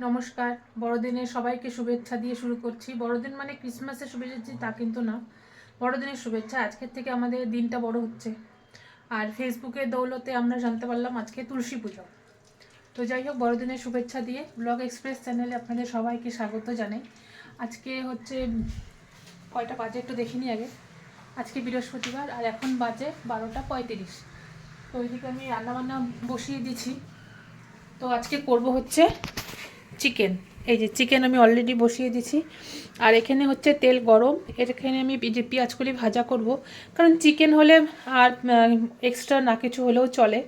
নমস্কার। বড়দিনের সবাইকে শুভেচ্ছা দিয়ে শুরু করছি। বড়দিন মানে ক্রিসমাসের শুভেচ্ছা তা কিন্তু না, বড়দিনের শুভেচ্ছা। আজকের থেকে আমাদের দিনটা বড় হচ্ছে। আর ফেসবুকের দৌলতে আমরা জানতে পারলাম আজকে তুলসী পুজো। তো যাই হোক, বড়দিনের শুভেচ্ছা দিয়ে ব্লগ এক্সপ্রেস চ্যানেলে আপনাদের সবাইকে স্বাগত জানাই। আজকে হচ্ছে কয়টা বাজে একটু দেখিনি আগে। আজকে বৃহস্পতিবার আর এখন বাজে 12:35। তো ওইদিকে আমি রান্নাবান্না বসিয়ে দিচ্ছি। তো আজকে করব হচ্ছে চিকেন। এই যে চিকেন আমি অলরেডি বসিয়ে দিছি। আর এখানে হচ্ছে তেল গরম, এখানে আমি যে পেঁয়াজকলি ভাজা করব, কারণ চিকেন হলে আর এক্সট্রা না কিছু হলেও চলে।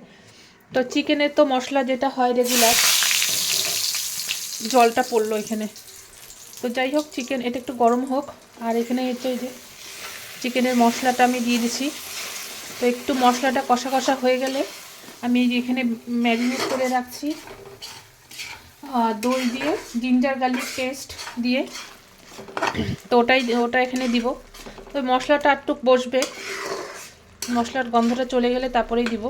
তো চিকেনের তো মশলা যেটা হয় রেগুলার, জলটা পড়লো এখানে। তো যাই হোক, চিকেন এটা একটু গরম হোক। আর এখানে হচ্ছে এই যে চিকেনের মশলাটা আমি দিয়ে দিছি। তো একটু মশলাটা কষা কষা হয়ে গেলে আমি এখানে ম্যারিনেট করে রাখছি দই দিয়ে, জিঞ্জার গার্লিক পেস্ট দিয়ে। তো ওটা এখানে দিব। তো মশলাটা একটু বসবে, মশলার গন্ধটা চলে গেলে তারপরেই দিব।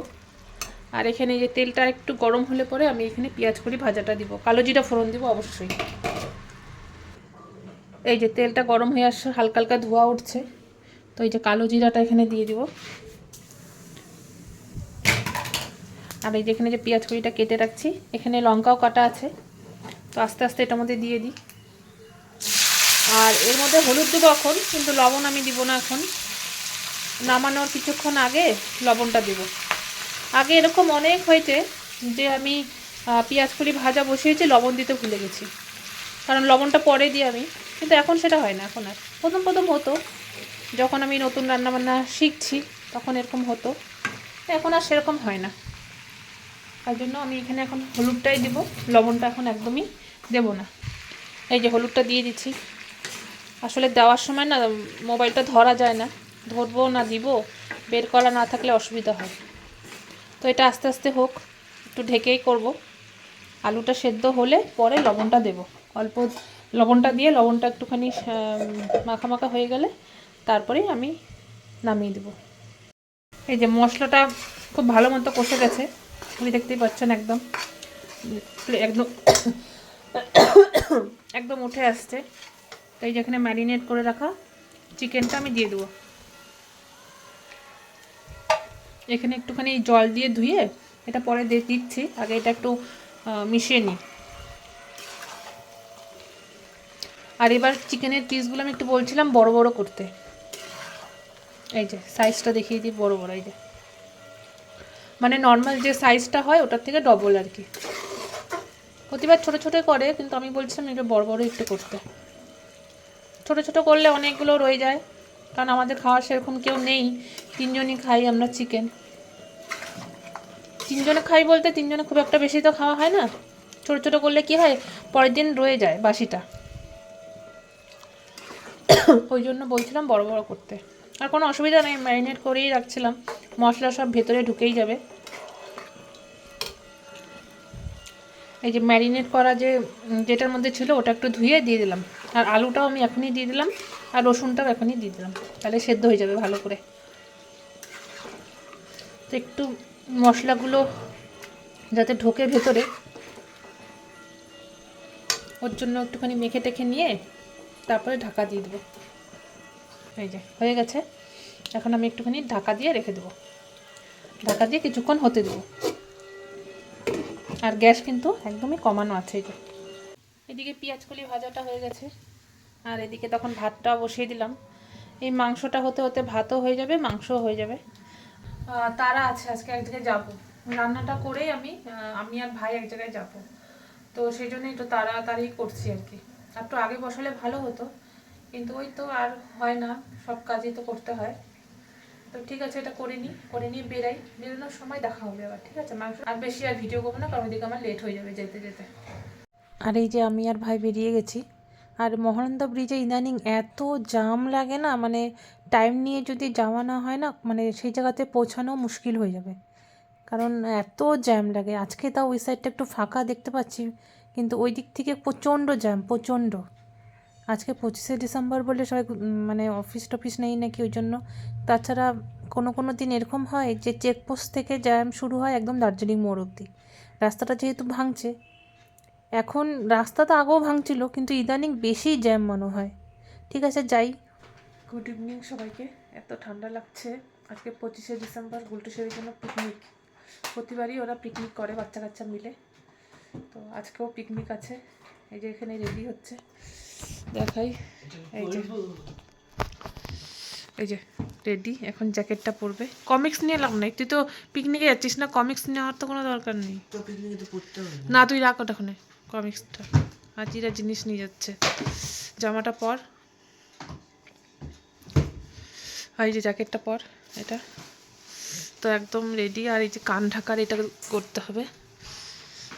আর এখানে যে তেলটা একটু গরম হলে পরে আমি এখানে পেঁয়াজ কলি ভাজাটা দিব, কালো জিরা ফোড়ন দিব অবশ্যই। এই যে তেলটা গরম হয়ে আসছে, হালকা হালকা ধোয়া উঠছে। তো এই যে কালো জিরাটা এখানে দিয়ে দিব। আর এই যেখানে যে পেঁয়াজ কলিটা কেটে রাখছি, এখানে লঙ্কাও কাটা আছে। তো আস্তে আস্তে এটার মধ্যে দিয়ে দিই। আর এর মধ্যে হলুদ দেবো এখন, কিন্তু লবণ আমি দিব না এখন। নামানোর কিছুক্ষণ আগে লবণটা দেব। আগে এরকম অনেক হয়েছে যে আমি পেঁয়াজ কলি ভাজা বসিয়েছি, লবণ দিতে ভুলে গেছি, কারণ লবণটা পরে দিই আমি। কিন্তু এখন সেটা হয় না। এখন আর প্রথম প্রথম হতো, যখন আমি নতুন রান্নাবান্না শিখছি তখন এরকম হতো। এখন আর সেরকম হয় না। তার জন্য আমি এখানে এখন হলুদটাই দেবো, লবণটা এখন একদমই দেব না। এই যে হলুদটা দিয়ে দিচ্ছি। আসলে দেওয়ার সময় না মোবাইলটা ধরা যায় না, ধরবো না দিব, বের করা না থাকলে অসুবিধা হয়। তো এটা আস্তে আস্তে হোক, একটু ঢেকেই করব। আলুটা সেদ্ধ হলে পরে লবণটা দেব। অল্প লবণটা দিয়ে লবণটা একটুখানি মাখা মাখা হয়ে গেলে তারপরেই আমি নামিয়ে দেব। এই যে মশলাটা খুব ভালো মতো কষে গেছে, আপনি দেখতেই পাচ্ছেন একদম একদম একদম উঠে আসছে। তো এই যেখানে ম্যারিনেট করে রাখা চিকেনটা আমি দিয়ে দেবো। এখানে একটুখানি জল দিয়ে ধুয়ে এটা পরে দিচ্ছি, আগে এটা একটু মিশিয়ে নিই। আর এবার চিকেনের পিসগুলো আমি একটু বলছিলাম বড় বড় করতে। এই যে সাইজটা দেখিয়ে দিই, বড় বড়। এই যে মানে নর্মাল যে সাইজটা হয় ওটার থেকে ডবল আর কি। প্রতিবার ছোটো ছোটো করে, কিন্তু আমি বলছিলাম এটা বড় বড় একটু করতে। ছোটো ছোটো করলে অনেকগুলো রয়ে যায়, কারণ আমাদের খাওয়ার সেরকম কেউ নেই, তিনজনই খাই আমরা চিকেন। তিনজনে খাই বলতে তিনজনে খুব একটা বেশি তো খাওয়া হয় না। ছোটো ছোটো করলে কি হয়, পরের দিন রয়ে যায় বাসিটা। ওই জন্য বলছিলাম বড় বড় করতে। আর কোনো অসুবিধা নেই, ম্যারিনেট করেই রাখছিলাম, মশলা সব ভেতরে ঢুকেই যাবে। এই যে ম্যারিনেট করা যেটার মধ্যে ছিল ওটা একটু ধুয়ে দিয়ে দিলাম। আর আলুটাও আমি এখনই দিয়ে দিলাম, আর রসুনটাও এখনই দিয়ে দিলাম, তাহলে সেদ্ধ হয়ে যাবে ভালো করে। তো একটু মশলাগুলো যাতে ঢোকে ভেতরে, ওর জন্য একটুখানি মেখে টেখে নিয়ে তারপরে ঢাকা দিয়ে দেবো। এই যে হয়ে গেছে, এখন আমি একটুখানি ঢাকা দিয়ে রেখে দেবো। ঢাকা দিয়ে কিছুক্ষণ হতে দেবো। আর গ্যাস কিন্তু একদমই কমানো আছে। এই যে এদিকে পেঁয়াজকলি ভাজাটা হয়ে গেছে, আর এদিকে তখন ভাতটা বসিয়ে দিলাম। এই মাংসটা হতে হতে ভাতও হয়ে যাবে, মাংসও হয়ে যাবে। তারা আছে, আজকে এক জায়গায় যাবো, রান্নাটা করেই আমি আর ভাই এক জায়গায় যাব। তো সেই জন্য একটু তাড়াতাড়ি করছি আর কি। একটু আগে বসালে ভালো হতো, কিন্তু ওই তো আর হয় না, সব কাজই তো করতে হয়। তো ঠিক আছে, এটা করে নিয়ে বেরোনোর সময় দেখা হবে আবার। ঠিক আছে, মাংস আর বেশি আর ভিডিও করবো না, কারণ ওইদিকে আমার লেট হয়ে যাবে যেতে যেতে। আর এই যে আমি আর ভাই বেরিয়ে গেছি। আর মহানন্দা ব্রিজে ইদানিং এত জাম লাগে না, মানে টাইম নিয়ে যদি যাওয়া না হয় না, মানে সেই জায়গাতে পৌঁছানো মুশকিল হয়ে যাবে, কারণ এত জ্যাম লাগে। আজকে তাও ওই সাইডটা একটু ফাঁকা দেখতে পাচ্ছি, কিন্তু ওই দিক থেকে প্রচণ্ড জ্যাম, প্রচণ্ড। আজকে 25শে ডিসেম্বর বলে সবাই মানে অফিস টফিস নেই নাকি, ওই জন্য। তাছাড়া কোনো কোনো দিন এরকম হয় যে চেকপোস্ট থেকে জ্যাম শুরু হয় একদম দার্জিলিং মোড় অবধি। রাস্তাটা যেহেতু ভাঙছে, এখন রাস্তা তো আগেও ভাঙছিল, কিন্তু ইদানিং বেশি জ্যাম মনে হয়। ঠিক আছে, যাই। গুড ইভিনিং সবাইকে। এত ঠান্ডা লাগছে। আজকে 25শে ডিসেম্বর, গুলটুসের জন্য পিকনিক। প্রতিবারই ওরা পিকনিক করে বাচ্চা কাচ্চা মিলে, তো আজকেও পিকনিক আছে। এই যে এখানে রেডি হচ্ছে, দেখাই। এই যে রেডি, এখন জ্যাকেটটা পরবে। কমিক্স নিয়ে লাভ নেই, তুই তো পিকনিকে যাচ্ছিস না, কমিক্স নেওয়ার তো কোনো দরকার নেই। না তুই রাখ ওখানে কমিক্সটা, আজিরা জিনিস নিয়ে যাচ্ছে। জামাটা পর, আর এই যে জ্যাকেটটা পর, এটা তো একদম রেডি। আর এই যে কান ঢাকার এটা করতে হবে,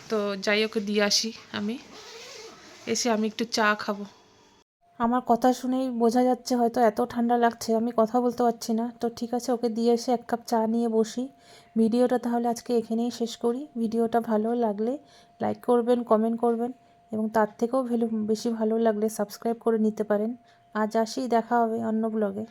তো যাই ওকে দিয়ে আসি। আমি এসে আমি একটু চা খাবো। আমার কথা শুনেই বোঝা যাচ্ছে হয়তো এত ঠান্ডা লাগছে, আমি কথা বলতে পারছি না। তো ঠিক আছে, ওকে দিয়ে এসে 1 কাপ চা নিয়ে বসি। ভিডিওটা তাহলে আজকে এখানেই শেষ করি। ভিডিওটা ভালো লাগলে লাইক করবেন, কমেন্ট করবেন, এবং তার থেকেও বেশি ভালো লাগলে সাবস্ক্রাইব করে নিতে পারেন। আজ আসি, দেখা হবে অন্য ব্লগে।